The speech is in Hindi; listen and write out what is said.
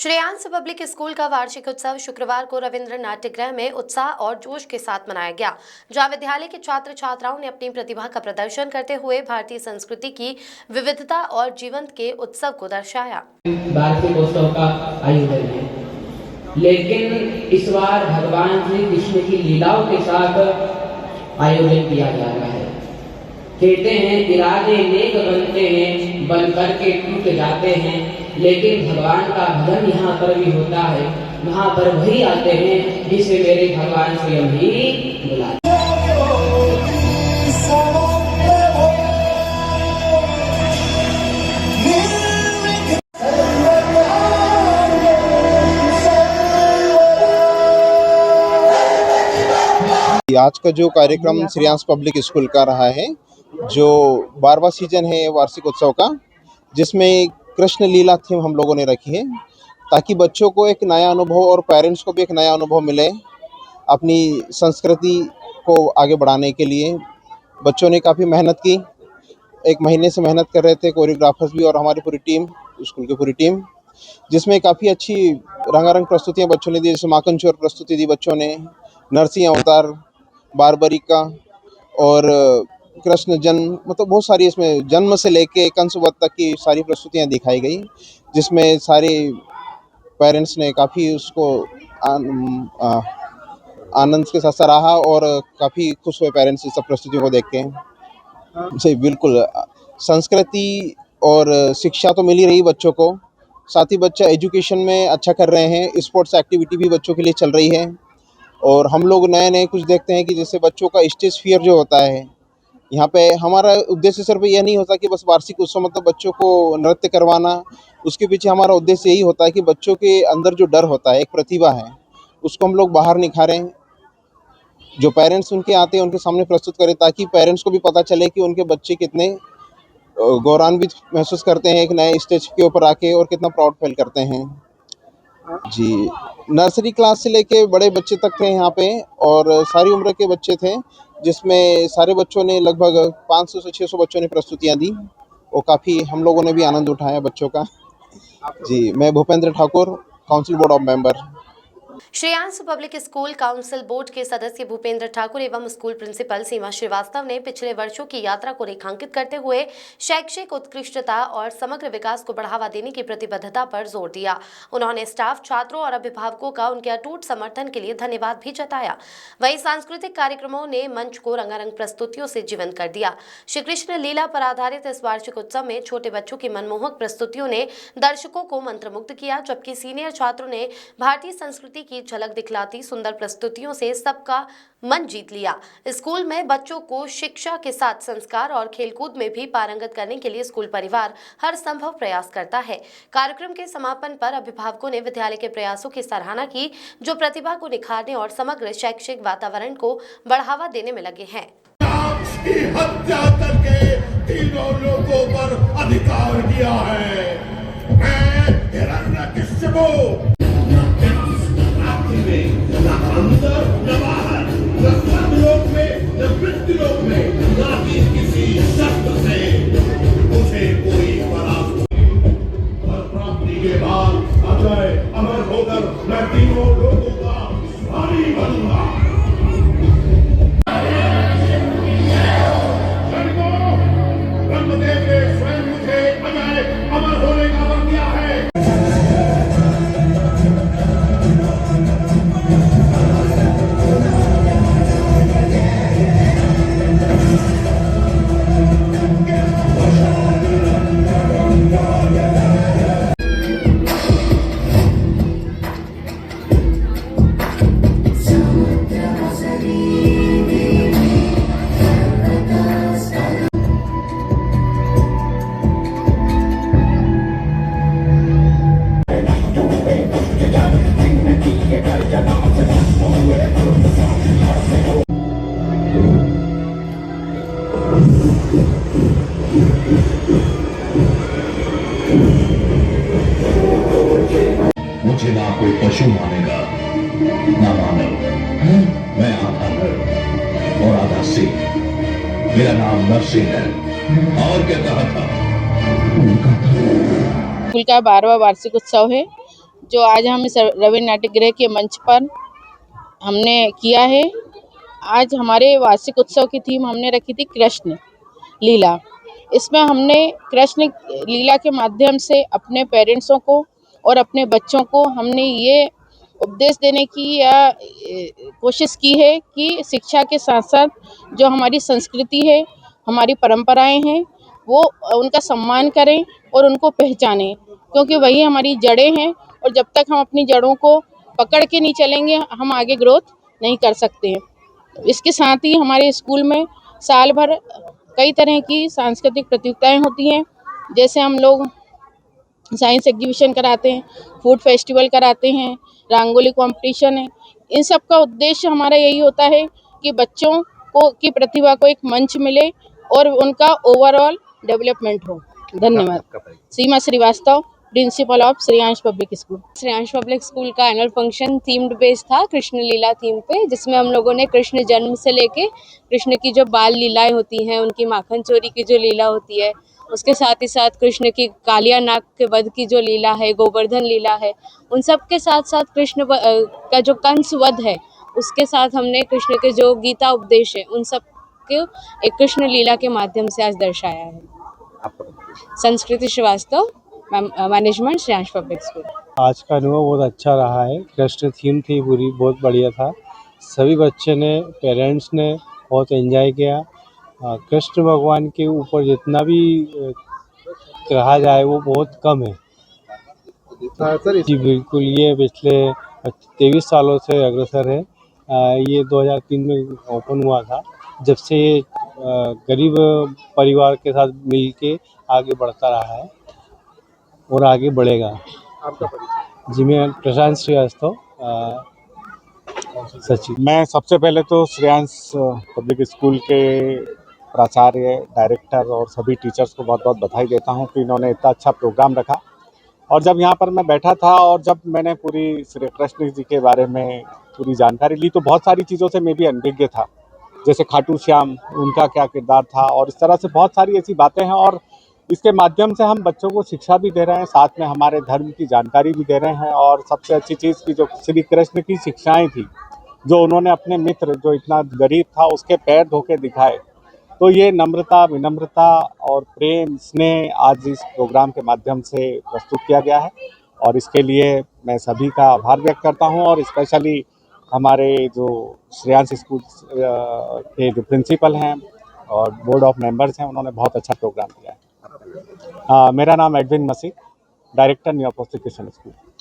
श्रेयांस पब्लिक स्कूल का वार्षिक उत्सव शुक्रवार को रविंद्र नाट्यगृह में उत्साह और जोश के साथ मनाया गया, जहां विद्यालय के छात्र छात्राओं ने अपनी प्रतिभा का प्रदर्शन करते हुए भारतीय संस्कृति की विविधता और जीवंत के उत्सव को दर्शाया। वार्षिक उत्सव का आयोजन है, लेकिन इस बार भगवान श्री कृष्ण की लीलाओं के साथ आयोजन किया जा रहा है। कहते हैं इरादे नेक बनते हैं, बन करके टूट जाते हैं, लेकिन भगवान का भजन यहाँ पर भी होता है। वहाँ पर वही आते हैं जिसे मेरे भगवान स्वयं ही बुलाते। आज का जो कार्यक्रम श्रेयांस पब्लिक स्कूल का रहा है, जो 12वां सीजन है वार्षिक उत्सव का, जिसमें कृष्ण लीला थीम हम लोगों ने रखी है ताकि बच्चों को एक नया अनुभव और पेरेंट्स को भी एक नया अनुभव मिले। अपनी संस्कृति को आगे बढ़ाने के लिए बच्चों ने काफ़ी मेहनत की, 1 महीने से मेहनत कर रहे थे, कोरियोग्राफर्स भी और हमारी पूरी टीम, स्कूल की पूरी टीम, जिसमें काफ़ी अच्छी रंगारंग प्रस्तुतियाँ बच्चों ने दी। जैसे माखनचोर प्रस्तुति दी बच्चों ने, नरसिंह अवतार, बारबरिका और कृष्ण जन्म, मतलब बहुत सारी इसमें जन्म से लेके कंसवध तक की सारी प्रस्तुतियाँ दिखाई गई, जिसमें सारे पेरेंट्स ने काफ़ी उसको आनंद के साथ सराहा और काफ़ी खुश हुए पेरेंट्स इस सब प्रस्तुतियों को देख के। जी बिल्कुल, संस्कृति और शिक्षा तो मिल ही रही बच्चों को, साथ ही बच्चा एजुकेशन में अच्छा कर रहे हैं, स्पोर्ट्स एक्टिविटी भी बच्चों के लिए चल रही है। और हम लोग नए-नए कुछ देखते हैं कि जैसे बच्चों का स्टेज फियर जो होता है, यहाँ पे हमारा उद्देश्य सिर्फ यह नहीं होता कि बस वार्षिक उत्सव मतलब बच्चों को नृत्य करवाना। उसके पीछे हमारा उद्देश्य यही होता है कि बच्चों के अंदर जो डर होता है, एक प्रतिभा है, उसको हम लोग बाहर निखारें। जो पेरेंट्स उनके आते हैं उनके सामने प्रस्तुत करें, ताकि पेरेंट्स को भी पता चले कि उनके बच्चे कितने गौरवान्वित महसूस करते हैं एक नए स्टेज के ऊपर आके, और कितना प्राउड फील करते हैं। जी, नर्सरी क्लास से लेके बड़े बच्चे तक थे यहाँ पे, और सारी उम्र के बच्चे थे, जिसमें सारे बच्चों ने लगभग 500 से 600 बच्चों ने प्रस्तुतियाँ दी, और काफ़ी हम लोगों ने भी आनंद उठाया बच्चों का। जी, मैं Bhupendra Thakur, council board of member. Shreyans public school council board के सदस्य भूपेंद्र ठाकुर एवं स्कूल प्रिंसिपल सीमा श्रीवास्तव ने पिछले वर्षों की यात्रा को रेखांकित करते हुए शैक्षिक उत्कृष्टता और समग्र विकास को बढ़ावा देने की प्रतिबद्धता पर जोर दिया। उन्होंने स्टाफ, छात्रों और अभिभावकों का उनके अटूट समर्थन के लिए धन्यवाद भी जताया। वहीं सांस्कृतिक कार्यक्रमों ने मंच को रंगारंग प्रस्तुतियों से जीवंत कर दिया। श्री कृष्ण लीला पर आधारित इस वार्षिक उत्सव में छोटे बच्चों की मनमोहक प्रस्तुतियों ने दर्शकों को मंत्रमुग्ध किया, जबकि सीनियर छात्रों ने भारतीय संस्कृति की झलक दिखलाती सुंदर प्रस्तुतियों से सबका मन जीत लिया। स्कूल में बच्चों को शिक्षा के साथ संस्कार और खेलकूद में भी पारंगत करने के लिए स्कूल परिवार हर संभव प्रयास करता है। कार्यक्रम के समापन पर अभिभावकों ने विद्यालय के प्रयासों की सराहना की, जो प्रतिभा को निखारने और समग्र शैक्षिक वातावरण को बढ़ावा देने में लगे हैं। हत्या करके तीनों लोगों पर अधिकार किया है। अंदर न बाहर, न स्वर्गलोक में, न मृत्युलोक में, न भी किसी शब्द से मुझे कोई परास्त और प्राप्ति के बाद अजय अमर होकर मैं तीनों लोगों का स्वामी बनूंगा। ब्रह्मदेव ने स्वयं मुझे अजय अमर होने का वर दिया है। मुझे ना कोई पशु मानेगा, ना मानव। मैं आधा नर और आधा सिंह। मेरा नाम नरसिंह है। और क्या कहा था? स्कूल का 12वां वार्षिक उत्सव है। जो आज हम इस रवीन्द्र नाट्य गृह के मंच पर हमने किया है। आज हमारे वार्षिक उत्सव की थीम हमने रखी थी कृष्ण लीला। इसमें हमने कृष्ण लीला के माध्यम से अपने पेरेंट्सों को और अपने बच्चों को हमने ये उपदेश देने की या कोशिश की है कि शिक्षा के साथ साथ जो हमारी संस्कृति है, हमारी परंपराएं हैं, वो उनका सम्मान करें और उनको पहचानें, क्योंकि वही हमारी जड़ें हैं। और जब तक हम अपनी जड़ों को पकड़ के नहीं चलेंगे, हम आगे ग्रोथ नहीं कर सकते हैं। इसके साथ ही हमारे स्कूल में साल भर कई तरह की सांस्कृतिक प्रतियोगिताएं होती हैं। जैसे हम लोग साइंस एग्जीबिशन कराते हैं, फूड फेस्टिवल कराते हैं, रंगोली कंपटीशन है। इन सब का उद्देश्य हमारा यही होता है कि बच्चों को की प्रतिभा को एक मंच मिले और उनका ओवरऑल डेवलपमेंट हो। धन्यवाद। Seema Srivastava, principal of Shreyansh public school. Shreyansh public school का एनुअल फंक्शन थीम्ड बेस था कृष्ण लीला थीम पे, जिसमें हम लोगों ने कृष्ण जन्म से लेके कृष्ण की जो बाल लीलाएं होती हैं, उनकी माखन चोरी की जो लीला होती है, उसके साथ ही साथ कृष्ण की कालिया नाग के वध की जो लीला है, गोवर्धन लीला है, उन सब के साथ साथ का जो कंस वध है, उसके साथ हमने कृष्ण के जो गीता उपदेश है, उन सब को एक कृष्ण लीला के माध्यम से आज दर्शाया है। Sanskriti Srivastava, management, Shreyansh public school. आज का अनुभव बहुत अच्छा रहा है। कृष्ण थीम थी पूरी, बहुत बढ़िया था। सभी बच्चे ने, पेरेंट्स ने बहुत एंजॉय किया। कृष्ण भगवान के ऊपर जितना भी कहा जाए वो बहुत कम है। सर जी बिल्कुल, ये पिछले 23 सालों से अग्रसर है। ये 2003 में ओपन हुआ था। जब से ये गरीब परिवार के साथ मिल के आगे बढ़ता रहा है और आगे बढ़ेगा। आपका परिचय। जी, मैं प्रशांत श्रीवास्तव, सचिव। मैं सबसे पहले तो श्रेयांश पब्लिक स्कूल के प्राचार्य, डायरेक्टर और सभी टीचर्स को बहुत बहुत बधाई देता हूं कि इन्होंने इतना अच्छा प्रोग्राम रखा। और जब यहाँ पर मैं बैठा था और जब मैंने पूरी श्री कृष्ण जी के बारे में पूरी जानकारी ली, तो बहुत सारी चीज़ों से मैं भी अनभिज्ञ था। जैसे खाटू श्याम, उनका क्या किरदार था, और इस तरह से बहुत सारी ऐसी बातें हैं। और इसके माध्यम से हम बच्चों को शिक्षा भी दे रहे हैं, साथ में हमारे धर्म की जानकारी भी दे रहे हैं। और सबसे अच्छी चीज़ की जो श्री कृष्ण की शिक्षाएँ थी, जो उन्होंने अपने मित्र जो इतना गरीब था उसके पैर धो के दिखाए, तो ये नम्रता, विनम्रता और प्रेम, स्नेह आज इस प्रोग्राम के माध्यम से प्रस्तुत किया गया है। और इसके लिए मैं सभी का आभार व्यक्त करता हूं। और स्पेशली हमारे जो श्रेयांश स्कूल के जो प्रिंसिपल हैं और बोर्ड ऑफ मेंबर्स हैं, उन्होंने बहुत अच्छा प्रोग्राम किया है। मेरा नाम एडविन मसीह, डायरेक्टर न्यू अपोस्टलिक क्रिश्चियन स्कूल।